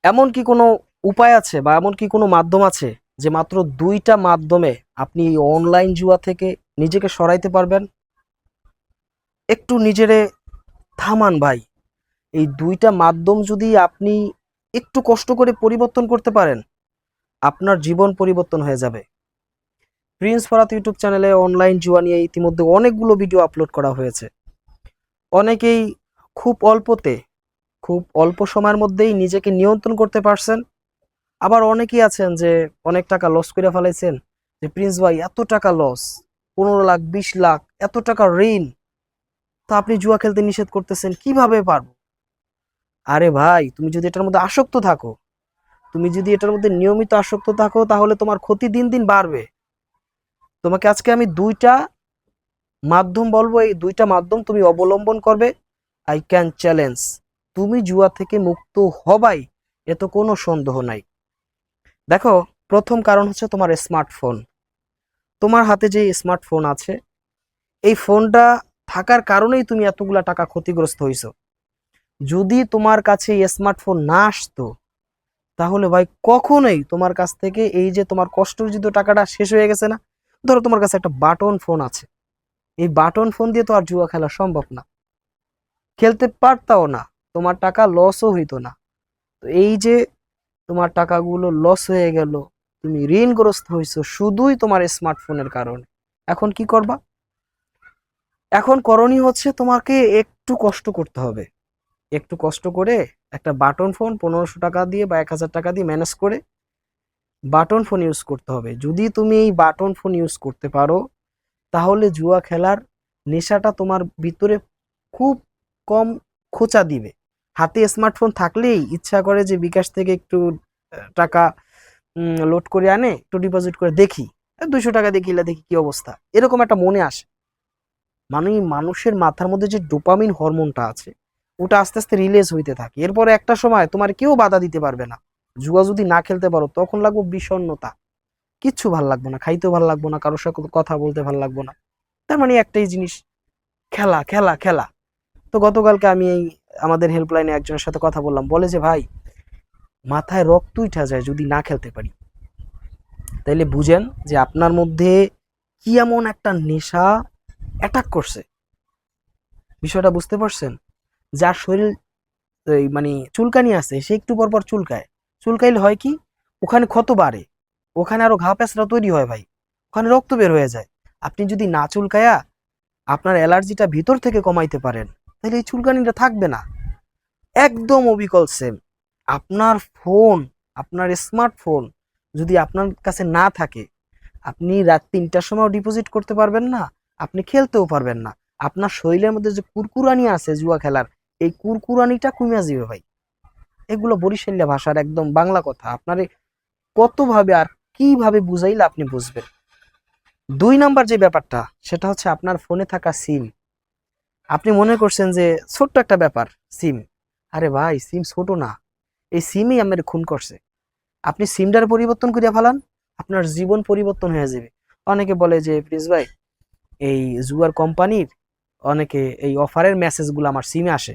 এমন কি কোনো উপায় আছে বা এমন কি কোনো মাধ্যম আছে যে মাত্র ২টা মাধ্যমে আপনি এই অনলাইন জুয়া থেকে নিজেকে সরাইতে পারবেন? একটু নিজেরে থামান ভাই। এই ২টা মাধ্যম যদি আপনি একটু কষ্ট করে পরিবর্তন করতে পারেন, আপনার জীবন পরিবর্তন হয়ে যাবে। প্রিন্স ফরাত ইউটিউব চ্যানেলে অনলাইন জুয়া নিয়ে ইতিমধ্যে অনেকগুলো ভিডিও আপলোড করা হয়েছে। অনেকেই খুব অল্পতে, খুব অল্প সময়ের মধ্যেই নিজেকে নিয়ন্ত্রণ করতে পারছেন। আবার অনেকেই আছেন যে অনেক টাকা লস করে ফেলাইছেন, যে প্রিন্স ভাই এত টাকা লস, ১৫ লাখ ২০ লাখ এত টাকা ঋণ, তো আপনি জুয়া খেলতে নিষেধ করতেছেন, কিভাবে পারবো? আরে ভাই, তুমি যদি এটার মধ্যে আসক্ত থাকো, তুমি যদি এটার মধ্যে নিয়মিত আসক্ত থাকো, তাহলে তোমার ক্ষতি দিন দিন বাড়বে। তোমাকে আজকে আমি ২টা মাধ্যম বলবো, এই ২টা মাধ্যম তুমি অবলম্বন করবে। আই ক্যান চ্যালেঞ্জ, তুমি জুয়া থেকে মুক্ত হবাই, এত কোনো সন্দেহ নাই। দেখো, প্রথম কারণ হচ্ছে তোমার স্মার্টফোন। তোমার হাতে যে স্মার্টফোন আছে, এই ফোনটা থাকার কারণেই তুমি এতগুলা টাকা ক্ষতিগ্রস্ত হইছো। যদি তোমার কাছে এই স্মার্টফোন না আসতো, তাহলে ভাই কখনোই তোমার কাছ থেকে এই যে তোমার কষ্টার্জিত টাকাটা শেষ হয়ে গেছে না, ধরো তোমার কাছে একটা বাটন ফোন আছে, এই বাটন ফোন দিয়ে তো আর জুয়া খেলা সম্ভব না, খেলতে পারতাও না, তোমার টাকা লসও হইতো না। তো এই যে তোমার টাকাগুলো লস হয়ে গেল, তুমি ঋণগ্রস্ত হইছো শুধুই তোমার স্মার্টফোনের কারণে। এখন কি করবা? এখন করণীয় হচ্ছে তোমাকে একটু কষ্ট করতে হবে। একটু কষ্ট করে একটা বাটন ফোন ১৫০০ টাকা দিয়ে বা ১০০০ টাকা দিয়ে ম্যানেজ করে বাটন ফোন ইউজ করতে হবে। যদি তুমি এই বাটন ফোন ইউজ করতে পারো, তাহলে জুয়া খেলার নেশাটা তোমার ভিতরে খুব কম খোঁচা দিবে। হাতে স্মার্টফোন থাকলেই ইচ্ছা করে যে বিকাশ থেকে একটু টাকা লোড করে আনে, একটু ডিপোজিট করে দেখি, ২০০ টাকা দেখিলে দেখি কি অবস্থা, এরকম একটা মনে আসে। মানে মানুষের মাথার মধ্যে যে ডোপামিন হরমোনটা আছে, ওটা আস্তে আস্তে রিলিজ হইতে থাকে। এরপরে একটা সময় তোমার কেউ বাধা দিতে পারবে না। জুয়া যদি না খেলতে পারো, তখন লাগবে বিষণ্ণতা, কিচ্ছু ভাল লাগবে না, খাইতেও ভাল লাগবে না, কারোর সাথে কথা বলতে ভাল লাগবে না। তার মানে একটাই জিনিস, খেলা খেলা খেলা। তো গতকালকে আমি এই আমাদের হেল্পলাইনে একজনের সাথে কথা বললাম, বলে যে ভাই, মাথায় রক্ত উঠা যায় যদি না খেলতে পারি। তাইলে বুঝেন যে আপনার মধ্যে কি এমন একটা নেশা অ্যাটাক করছে। বিষয়টা বুঝতে পারছেন? যার শরীর এই মানে চুলকানি আছে, সে একটু পর পর চুলকায়। চুলকাইলে হয় কি, ওখানে ক্ষত বাড়ে, ওখানে আরো ঘা পেঁচড়া তৈরি হয় ভাই, ওখানে রক্ত বের হয়ে যায়। আপনি যদি না চুলকায়া আপনার অ্যালার্জিটা ভিতর থেকে কমাইতে পারেন, তাহলে এই চুলকানিটা থাকবে না। একদম অবিকল সেম। আপনার ফোন, আপনার স্মার্টফোন যদি আপনার কাছে না থাকে, আপনি রাত ৩টার সময় ডিপোজিট করতে পারবেন না, আপনি খেলতেও পারবেন না। আপনার শরীরের মধ্যে যে কুরকুরানি আছে জুয়া খেলার, এই কুরকুরানিটা কমে যাবে ভাই। এগুলো বরিশাল্য ভাষার একদম বাংলা কথা। আপনারে কতভাবে আর কিভাবে বুঝাইলে আপনি বুঝবেন? ২ নাম্বার যে ব্যাপারটা, সেটা হচ্ছে আপনার ফোনে থাকা সিম। আপনি মনে করছেন যে ছোট্ট একটা ব্যাপার, সিম। আরে ভাই, সিম ছোট না, এই সিমই আমার খুন করছে। আপনি সিমটার পরিবর্তন করিয়া ফেলান, আপনার জীবন পরিবর্তন হয়ে যাবে। অনেকে বলে যে প্রিন্স ভাই, এই জুয়ার কোম্পানির অনেকে এই অফারের মেসেজগুলো আমার সিমে আসে,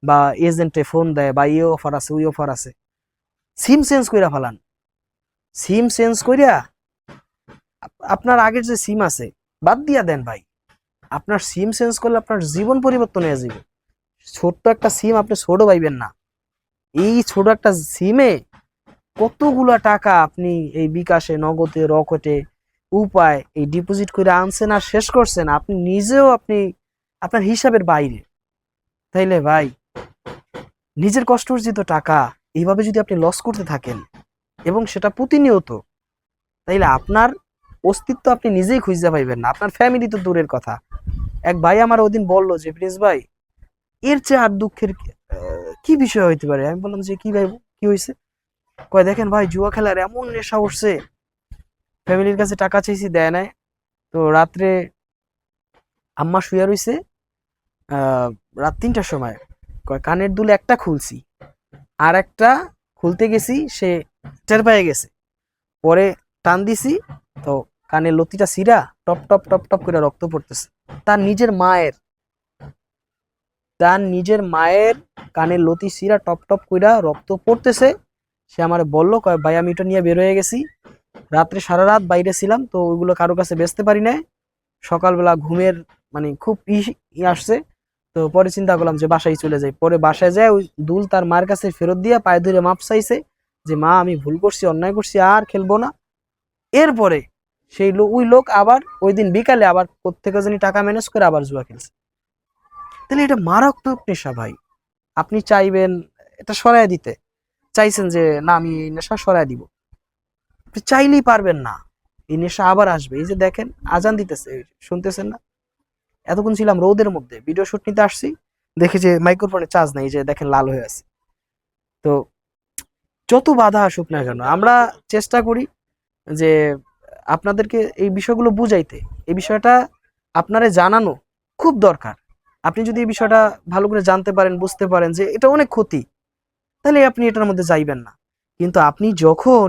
বা এজেন্টে ফোন দেয়, বা এই অফার আছে ওই অফার আছে। সিম চেঞ্জ কইরা ফেলান। সিম চেঞ্জ কইরা আপনার আগের যে সিম আছে বাদ দিয়া দেন ভাই। আপনার সিম চেঞ্জ করলে আপনার জীবন পরিবর্তন হয়ে যাবে। ছোট্ট একটা সিম আপনি ছোট পাইবেন না। এই ছোট একটা সিমে কতগুলা টাকা আপনি এই বিকাশে, নগদে, রকেটে, উপায় এই ডিপোজিট করে আনছেন আর শেষ করছেন, আপনি নিজেও আপনার হিসাবের বাইরে। তাইলে ভাই, নিজের কষ্ট অর্জিত টাকা এইভাবে যদি আপনি লস করতে থাকেন, এবং সেটা প্রতিনিয়ত, তাইলে আপনার অস্তিত্ব আপনি নিজেই খুঁজে পাইবেন না, আপনার ফ্যামিলি তো দূরের কথা। এক ভাই আমার ওদিন বলল যে প্রিন্স ভাই, এর চেয়ে আর দুঃখের কি বিষয় হইতে পারে? আমি বললাম যে কি ভাই, কি হয়েছে? কয় দেখেন ভাই, জুয়া খেলার এমন নেশা উঠছে, ফ্যামিলির কাছে টাকা চাইছি দেয় নাই। তো রাত্রে আম্মা শুয়ে রইছে, আহ রাত ৩টার সময়, কয় কানের দুল একটা খুলছি, আর একটা খুলতে গেছি, সে টের পেয়ে গেছে। পরে টান দিছি, তো কানের লতিটা ছিঁড়া টপ টপ টপ টপ করে রক্ত পড়তেছে। তার নিজের মায়ের, তার নিজের মায়ের কানের লতি ছিঁড়া টপ টপ কইরা রক্ত পড়তেছে। সে আমার বললো, কয় ভাই আমি এটা নিয়ে বের হয়ে গেছি, রাত্রে সারা রাত বাইরে ছিলাম, তো ওইগুলো কারো কাছে বেচতে পারি না, সকালবেলা ঘুমের মানে খুব আসছে, তো পরে চিন্তা করলাম যে বাসায় চলে যাই। পরে বাসায় যায় ওই দুল তার মার কাছে ফেরত দিয়ে পায়ে ধরে মাপ চাইছে যে মা আমি ভুল করছি, অন্যায় করছি, আর খেলবো না। এরপরে সেই ওই লোক আবার ওই দিন বিকালে আবার কোত্থেকে জানি টাকা ম্যানেজ করে আবার জুয়া খেলছে। তাহলে এটা মারাত্মক নেশা ভাই। আপনি চাইবেন এটা সরাই দিতে, চাইছেন যে না আমি এই নেশা সরাই দিব, আপনি চাইলেই পারবেন না, এই নেশা আবার আসবে। এই যে দেখেন আজান দিতেছে, শুনতেছেন না? এতক্ষণ ছিলাম রোদের মধ্যে, ভিডিও শুট নিতে আসছি, দেখি যে মাইক্রোফোনে চার্জ নাই, যে দেখেন লাল হয়ে আছে। তো যত বাধা আসুক না কেন, আমরা চেষ্টা করি যে আপনাদেরকে এই বিষয়গুলো বুঝাইতে, এই বিষয়টা আপনারে জানানো খুব দরকার। আপনি যদি এই বিষয়টা ভালো করে জানতে পারেন, বুঝতে পারেন যে এটা অনেক ক্ষতি, তাহলে আপনি এটার মধ্যে যাইবেন না। কিন্তু আপনি যখন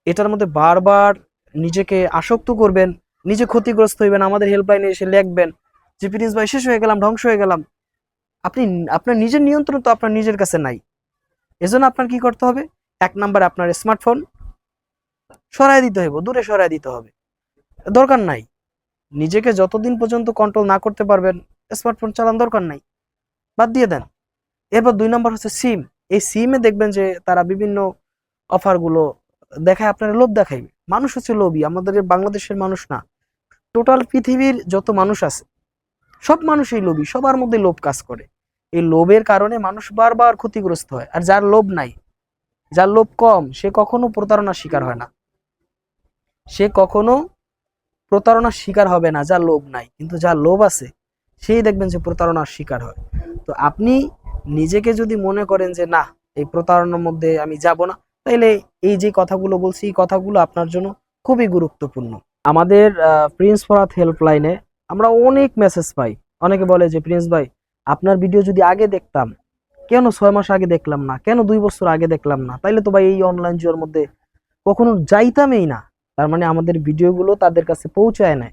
এটার মধ্যে বারবার নিজেকে আসক্ত করবেন, নিজে ক্ষতিগ্রস্ত হইবেন, আমাদের হেল্পলাইনে এসে লিখবেন যে প্রিন্স ভাই শেষ হয়ে গেলাম, ধ্বংস হয়ে গেলাম, আপনি আপনার নিজের নিয়ন্ত্রণ তো আপনার নিজের কাছে নাই। এজন্য আপনার কি করতে হবে? এক নম্বরে আপনার স্মার্টফোন সরাই দিতে হবে, দূরে সরাই দিতে হবে, দরকার নাই। নিজেকে যতদিন পর্যন্ত কন্ট্রোল না করতে পারবেন স্মার্টফোন চালান দরকার নাই, বাদ দিয়ে দেন। এরপর 2 নম্বর হচ্ছে সিম। এই সিমে দেখবেন যে তারা বিভিন্ন অফার গুলো দেখায়, আপনারা লোভ দেখাইবে। মানুষ হচ্ছে লোভী, আমাদের বাংলাদেশের মানুষ না, টোটাল পৃথিবীর যত মানুষ আছে সব মানুষই লোভী, সবার মধ্যে লোভ কাজ করে। এই লোভের কারণে মানুষ বারবার ক্ষতিগ্রস্ত হয়। আর যার লোভ নাই, যার লোভ কম, সে কখনো প্রতারণার শিকার হয় না, সে কখনো প্রতারণার শিকার হবে না যার লোভ নাই। কিন্তু যার লোভ আছে সেই দেখবেন যে প্রতারণার শিকার হয়। তো আপনি নিজেকে যদি মনে করেন যে না এই প্রতারণার মধ্যে আমি যাব না, তাইলে এই যে কথাগুলো বলছি এই কথাগুলো আপনার জন্য খুবই গুরুত্বপূর্ণ। আমাদের প্রিন্স ফরহাদ হেল্পলাইনে আমরা অনেক মেসেজ পাই। অনেকে বলে যে প্রিন্স ভাই আপনার ভিডিও যদি আগে দেখতাম, কেন 6 মাস আগে দেখলাম না, কেন 2 বছর আগে দেখলাম না, তাইলে তো ভাই এই অনলাইন জুয়ার মধ্যে কখনো যাইতামই না। তার মানে আমাদের ভিডিওগুলো তাদের কাছে পৌঁছায় না।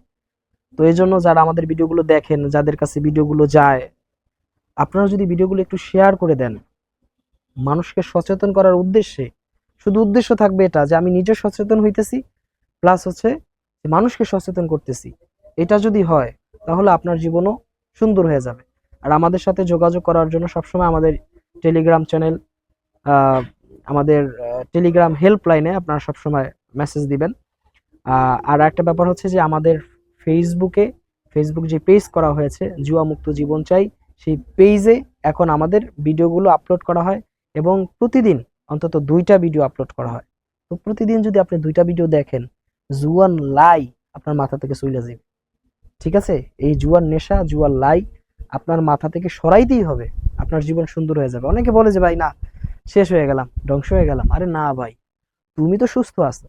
তো এই জন্য যারা আমাদের ভিডিওগুলো দেখেন, যাদের কাছে ভিডিওগুলো যায়, আপনারা যদি ভিডিওগুলো একটু শেয়ার করে দেন মানুষকে সচেতন করার উদ্দেশ্যে, শুধু উদ্দেশ্য থাকবে এটা যে আমি নিজে সচেতন হইতেছি, প্লাস হচ্ছে যে মানুষকে সচেতন করতেছি, এটা যদি হয় তাহলে আপনার জীবনও সুন্দর হয়ে যাবে। আর আমাদের সাথে যোগাযোগ করার জন্য সবসময় আমাদের টেলিগ্রাম চ্যানেল, আমাদের টেলিগ্রাম হেল্পলাইনে আপনারা সবসময় মেসেজ দিবেন। আর একটা ব্যাপার হচ্ছে যে আমাদের ফেসবুক যে পেজ করা হয়েছে জুয়া মুক্ত জীবন চাই, সেই পেজে এখন আমাদের ভিডিওগুলো আপলোড করা হয় এবং প্রতিদিন অন্তত 2টা ভিডিও আপলোড করা হয়। তো প্রতিদিন যদি আপনি 2টা ভিডিও দেখেন, জুয়ান লাই আপনার মাথা থেকে চলে যাবে। ঠিক আছে? এই জুয়ার নেশা, জুয়ার লাই আপনার মাথা থেকে সরাইতেই হবে, আপনার জীবন সুন্দর হয়ে যাবে। অনেকে বলে যে ভাই না শেষ হয়ে গেলাম, ধ্বংস হয়ে গেলাম। আরে না ভাই, তুমি তো সুস্থ আছো,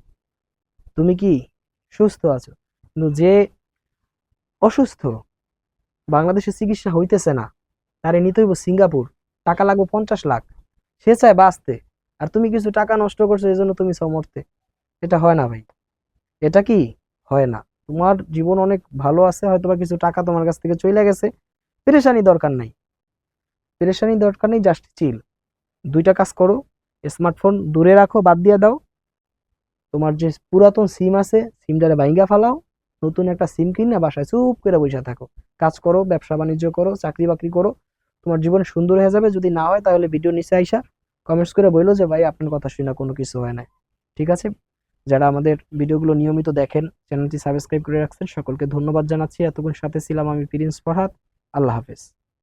তুমি কি সুস্থ আছো? কিন্তু যে অসুস্থ, বাংলাদেশে চিকিৎসা হইতেছে না, তারে নিতে হইব সিঙ্গাপুর, টাকা লাগবে 50 লাখ, সে চায় বাঁচতে, আর তুমি কিছু টাকা নষ্ট করছো এই জন্য তুমি চাও মরতে। এটা হয় না ভাই, এটা কি হয় না। তোমার জীবন অনেক ভালো আছে, হয়তো বা কিছু টাকা তোমার কাছ থেকে চলে গেছে, পেরেশানি দরকার নাই, পেরেশানি দরকার নেই, জাস্ট চিল। 2টা কাজ করো, স্মার্টফোন দূরে রাখো, বাদ দিয়ে দাও, তোমার যে পুরাতন সিম আছে সিমটারে ভাঙ্গা ফালাও, নতুন একটা সিম কিনে বাসায় চুপ করে বসে থাকো, কাজ করো, ব্যবসা বাণিজ্য করো, চাকরি বাকরি করো, তোমার জীবন সুন্দর হয়ে যাবে। যদি না হয় তাহলে ভিডিও নিচে আইসা কমেন্টস করে বললো যে ভাই আপনার কথা শুনে কোনো কিছু হয় না। ঠিক আছে? যারা আমাদের ভিডিওগুলো নিয়মিত দেখেন, চ্যানেলটি সাবস্ক্রাইব করে রাখছেন, সকলকে ধন্যবাদ জানাচ্ছি। এতক্ষণ সাথে ছিলাম আমি প্রিন্স ফরহাদ। আল্লাহ হাফেজ।